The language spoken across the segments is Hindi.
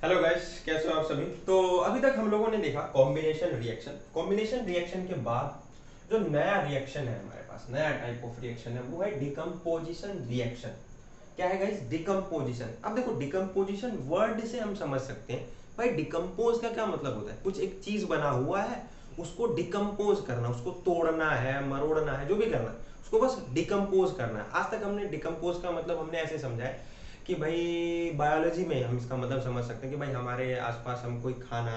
हेलो गाइस, कैसे हो आप सभी। तो अभी तक हम लोगों ने देखा कॉम्बिनेशन रिएक्शन के बाद जो नया रिएक्शन है हमारे पास, नया टाइप ऑफ रिएक्शन है, वो है डिकम्पोजिशन रिएक्शन। क्या है गाइस? डिकम्पोजिशन। अब देखो, डिकम्पोजिशन वर्ड से हम समझ सकते हैं भाई डिकम्पोज का क्या मतलब होता है। कुछ एक चीज बना हुआ है, उसको डिकम्पोज करना, उसको तोड़ना है, मरोड़ना है, जो भी करना है उसको बस डिकम्पोज करना है। आज तक हमने डिकम्पोज का मतलब हमने ऐसे समझा है कि भाई बायोलॉजी में हम इसका मतलब समझ सकते हैं कि भाई हमारे आसपास हम कोई खाना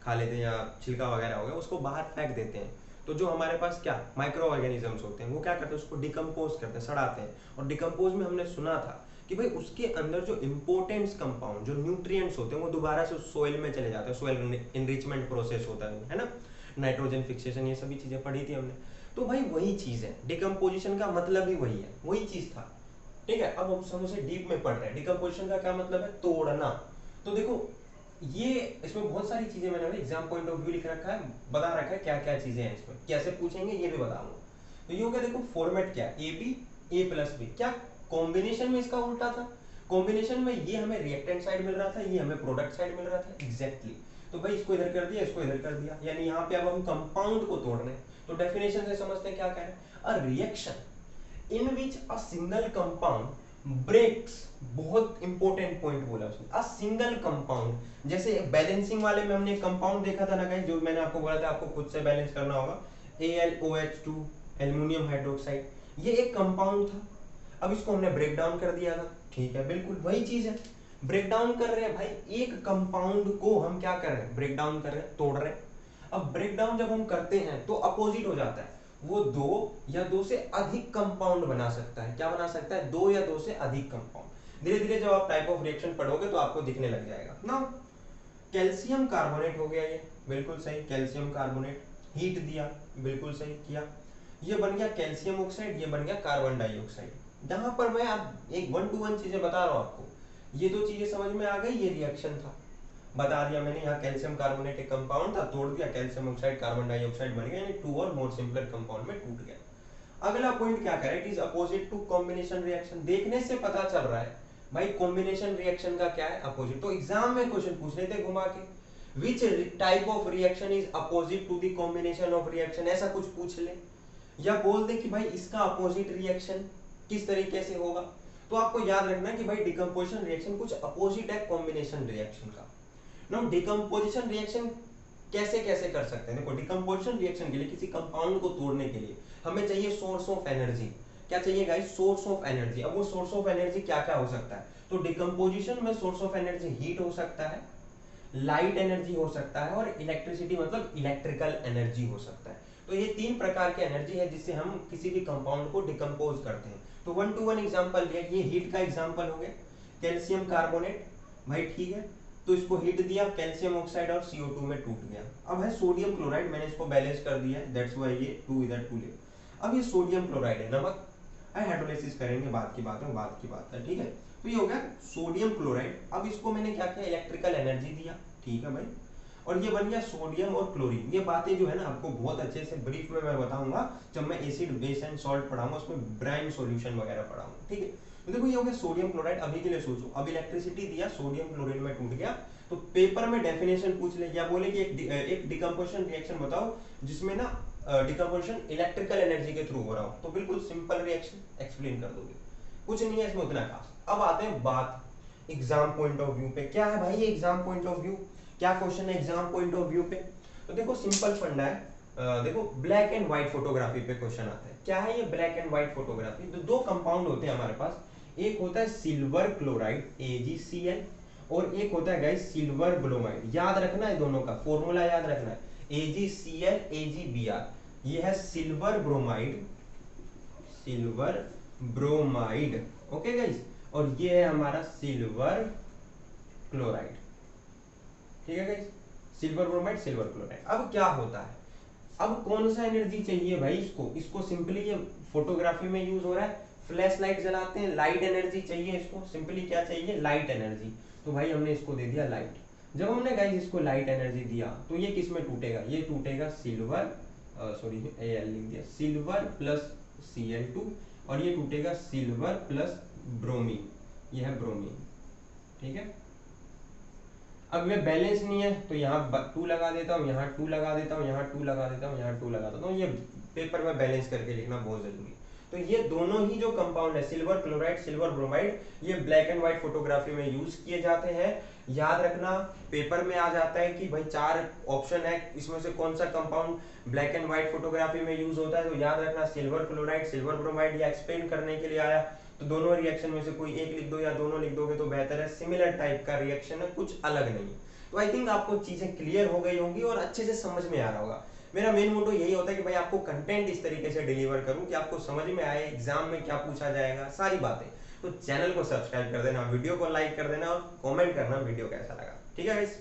खा लेते हैं या छिलका वगैरह हो गया, उसको बाहर फेंक देते हैं। तो जो हमारे पास क्या माइक्रो ऑर्गेनिजम्स होते हैं वो क्या करते हैं, उसको डिकम्पोज करते हैं, सड़ाते हैं। और डिकम्पोज में हमने सुना था कि भाई उसके अंदर जो इंपोर्टेंट्स कंपाउंड, जो न्यूट्रिएंट्स होते हैं, वो दोबारा से सोइल में चले जाते हैं। सोइल इनरिचमेंट प्रोसेस होता है ना, नाइट्रोजन फिक्सेशन, ये सभी चीजें पढ़ी थी हमने। तो भाई वही चीज है, डिकम्पोजिशन का मतलब ही वही है, वही चीज था। ठीक है, अब हम उसे डीप में पढ़ रहे हैं। डिकम्पोजिशन का क्या मतलब है? तोड़ना। तो देखो, ये इसमें बहुत सारी चीजें मैंने एग्जाम पॉइंट ऑफ व्यू लिख रखा है, बता रखा है क्या क्या चीजें हैं इसमें, कैसे पूछेंगे ये भी बताऊंगा। तो ये हो गया, देखो फॉर्मेट क्या है, A B A plus B. क्या कॉम्बिनेशन में इसका उल्टा था? कॉम्बिनेशन में ये हमें रिएक्टेंट साइड मिल रहा था, ये हमें प्रोडक्ट साइड मिल रहा था। एग्जैक्टली। तो भाई इसको इधर कर दिया, इसको इधर कर दिया, यानी यहाँ पे अब हम कंपाउंड को तोड़ रहे हैं। तो डेफिनेशन से समझते हैं क्या कह रहे हैं। A reaction in which a single compound breaks, बहुत इंपॉर्टेंट पॉइंट बोला उसने, अ सिंगल कंपाउंड। जैसे बैलेंसिंग वाले में हमने कंपाउंड देखा था ना गाइस, जो मैंने आपको बोला था आपको खुद से बैलेंस करना होगा, AlOH2 एल्युमिनियम हाइड्रोक्साइड, ये एक कंपाउंड था। अब इसको हमने ब्रेक डाउन कर दिया था। ठीक है, बिल्कुल वही चीज है, ब्रेक डाउन कर रहे हैं भाई। एक कंपाउंड को हम क्या कर रहे हैं, ब्रेक डाउन कर रहे हैं, तोड़ रहे हैं। अब ब्रेक डाउन जब हम करते हैं तो अपोजिट हो जाता है, वो दो या दो से अधिक कंपाउंड बना सकता है। क्या बना सकता है? दो या दो से अधिक कंपाउंड। धीरे धीरे जब आप टाइप ऑफ रिएक्शन पढ़ोगे तो आपको दिखने लग जाएगा ना। कैल्शियम कार्बोनेट हो गया ये, बिल्कुल सही, कैल्शियम कार्बोनेट। हीट दिया, बिल्कुल सही किया, ये बन गया कैल्शियम ऑक्साइड, ये बन गया कार्बन डाइऑक्साइड। जहां पर मैं आप एक 1 to 1 चीजें बता रहा हूं आपको, ये दो चीजें समझ में आ गई, ये रिएक्शन था। बता दिया मैंने, यहाँ कैल्शियम कार्बोनेट एक कंपाउंड था, तोड़ दिया, कैल्शियम ऑक्साइड कार्बन डाइऑक्साइड बन गया, यानी टू और मोर सिंपलर कंपाउंड में टूट गया। अगला पॉइंट क्या कह रहा है, it is opposite to combination reaction. देखने से पता चल रहा है भाई कॉम्बिनेशन रिएक्शन का क्या है, अपोजिट। तो एग्जाम में क्वेश्चन पूछ रहे थे घुमा के, which type of reaction is opposite to the combination of reaction, ऐसा कुछ पूछ ले, या बोल दे कि भाई इसका अपोजिट रिएक्शन किस तरीके से होगा। तो आपको याद रखना है कि भाई डिकम्पोजिशन रिएक्शन कुछ अपोजिट है कॉम्बिनेशन रिएक्शन का। नाउ डिकम्पोजिशन रिएक्शन कैसे कैसे कर सकते हैं। देखो, डिकम्पोजिशन रिएक्शन के लिए, किसी कंपाउंड को तोड़ने के लिए हमें चाहिए सोर्स ऑफ एनर्जी। क्या चाहिए गाइस? Source of energy. अब वो सोर्स ऑफ एनर्जी क्या क्या हो सकता है? तो डिकम्पोजिशन में सोर्स ऑफ एनर्जी हीट हो सकता है, लाइट एनर्जी हो सकता है, और इलेक्ट्रिसिटी मतलब इलेक्ट्रिकल एनर्जी हो सकता है। तो ये तीन प्रकार की एनर्जी है जिससे हम किसी भी कंपाउंड को डिकम्पोज करते हैं। तो 1 to 1 एग्जांपल लिया, ये हीट का एग्जांपल हो गया, कैल्शियम कार्बोनेट। भाई ठीक है, तो इसको हीट दिया, कैल्शियम ऑक्साइड और CO2 में टूट गया। अब है सोडियम क्लोराइड, मैंने इसको बैलेंस कर दिया है, दैट्स व्हाई ये 2 इधर 2 ले। अब ये सोडियम क्लोराइड है, नमक है, हाइड्रोलाइसिस करेंगे, बात की बात है, बात की बात है। ठीक है, तो ये हो गया सोडियम क्लोराइड। अब इसको मैंने क्या किया, इलेक्ट्रिकल एनर्जी दिया। ठीक है भाई, और ये बन गया सोडियम और क्लोरीन। ये बातें जो है ना आपको बहुत अच्छे से ब्रीफ में मैं बताऊंगा जब मैं एसिड बेस एंड सॉल्ट पढ़ाऊंगा, उसमें ब्राइन सॉल्यूशन वगैरह पढ़ाऊंगा। ठीक है, तो देखो ये हो गया सोडियम क्लोराइड। अभी के लिए सोचो, अब इलेक्ट्रिसिटी दिया, सोडियम क्लोरीन में टूट गया, तो पेपर में डेफिनेशन पूछ ले, या बोले कि एक डिकम्पोजिशन रिएक्शन बताओ जिसमें ना डिकम्पोजिशन इलेक्ट्रिकल एनर्जी के थ्रू हो रहा हो। तो बिल्कुल सिंपल रिएक्शन एक्सप्लेन कर दोगे, कुछ नहीं है इसमें उतना खास। अब आते हैं बात एग्जाम पॉइंट ऑफ व्यू पे। क्या है भाई ये एग्जाम पॉइंट ऑफ व्यू, क्या क्वेश्चन है एग्जाम पॉइंट ऑफ व्यू पे? तो देखो सिंपल फंडा है। देखो ब्लैक एंड व्हाइट फोटोग्राफी पे क्वेश्चन आता है। क्या है ये ब्लैक एंड व्हाइट फोटोग्राफी? तो दो कंपाउंड होते हैं हमारे पास, एक होता है सिल्वर क्लोराइड AgCl, और एक होता है गाइस सिल्वर ब्रोमाइड। याद रखना है, दोनों का फॉर्मूला याद रखना है, AgCl AgBr। ये है silver bromide, silver bromide, okay guys, और ये है हमारा सिल्वर क्लोराइड। ठीक है guys, silver bromide silver chloride. अब क्या होता है, अब कौन सा एनर्जी चाहिए भाई इसको? इसको सिंपली, ये फोटोग्राफी में यूज हो रहा है, फ्लैश लाइट जलाते हैं, लाइट एनर्जी चाहिए इसको। सिंपली क्या चाहिए? Light energy. तो भाई हमने इसको दे दिया लाइट। जब हमने गाइस इसको लाइट एनर्जी दिया तो ये किस में टूटेगा? ये टूटेगा सिल्वर, सॉरी Al लिख दिया, सिल्वर प्लस Cl2, और ये टूटेगा सिल्वर प्लस ब्रोमीन, ये है ब्रोमीन। ठीक है, अब ये बैलेंस नहीं है तो यहाँ 2 लगा देता हूँ, यहाँ 2 लगा देता हूँ, यहाँ 2 लगा देता हूँ, यहाँ 2 लगा देता हूँ। ये पेपर में बैलेंस करके लिखना बहुत जरूरी है। तो ये दोनों ही जो कंपाउंड है, सिल्वर क्लोराइड, सिल्वर ब्रोमाइड, ये ब्लैक एंड व्हाइट फोटोग्राफी में यूज किए जाते हैं। याद रखना, पेपर में आ जाता है कि भाई 4 ऑप्शन है, इसमें से कौन सा compound black and white photography में यूज होता है। तो याद रखना सिल्वर क्लोराइड, सिल्वर ब्रोमाइड, या एक्सप्लेन करने के लिए आया तो दोनों रिएक्शन में से कोई एक लिख दो या दोनों लिख दोगे तो बेहतर है। सिमिलर टाइप का रिएक्शन है, कुछ अलग नहीं है। तो आई थिंक आपको चीजें क्लियर हो गई होंगी और अच्छे से समझ में आ रहा होगा। मेरा मेन मोटो यही होता है कि भाई आपको कंटेंट इस तरीके से डिलीवर करूं कि आपको समझ में आए एग्जाम में क्या पूछा जाएगा, सारी बातें। तो चैनल को सब्सक्राइब कर देना, वीडियो को लाइक कर देना और कमेंट करना वीडियो कैसा लगा। ठीक है गाइस।